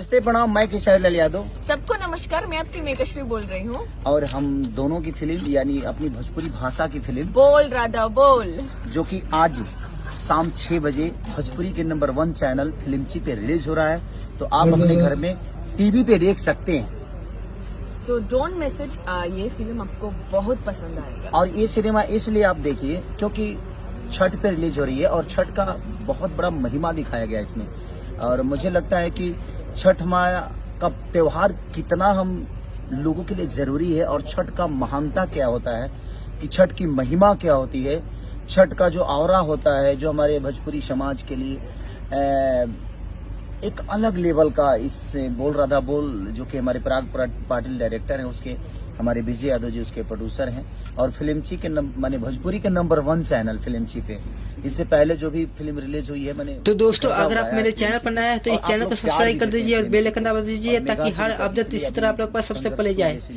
नमस्ते प्रणाम, मैं किशोर लाल यादव सबको नमस्कार, मैं आपकी मेकश्री बोल रही हूँ। और हम दोनों की फिल्म यानी अपनी भोजपुरी भाषा की फिल्म बोल राधा बोल, जो कि आज शाम 6 बजे भोजपुरी के नंबर 1 चैनल फिल्मची पे रिलीज हो रहा है, तो आप अपने घर में टीवी पे देख सकते हैं। So don't miss it. ये फिल्म आपको बहुत पसंद आएगा। और ये सिनेमा इसलिए आप देखिए क्योंकि छठ पे रिलीज हो रही है और छठ का बहुत बड़ा महिमा दिखाया गया है इसमें। और मुझे लगता है कि छठ माँ का त्योहार कितना हम लोगों के लिए जरूरी है और छठ का महानता क्या होता है, कि छठ की महिमा क्या होती है, छठ का जो औरा होता है जो हमारे भोजपुरी समाज के लिए एक अलग लेवल का। इससे बोल राधा बोल जो कि हमारे पराग पाटिल डायरेक्टर हैं, उसके हमारे विजय यादव जी उसके प्रोड्यूसर हैं, और फिल्मची के माने भोजपुरी के नंबर 1 चैनल फिल्मची पे इससे पहले जो भी फिल्म रिलीज हुई है मैंने। तो दोस्तों, अगर आप मेरे चैनल पर नए हैं तो इस चैनल को सब्सक्राइब कर दीजिए और बेल आइकन दबा दीजिए ताकि हर अपडेट इसी तरह आप लोग पास सबसे पहले जाए।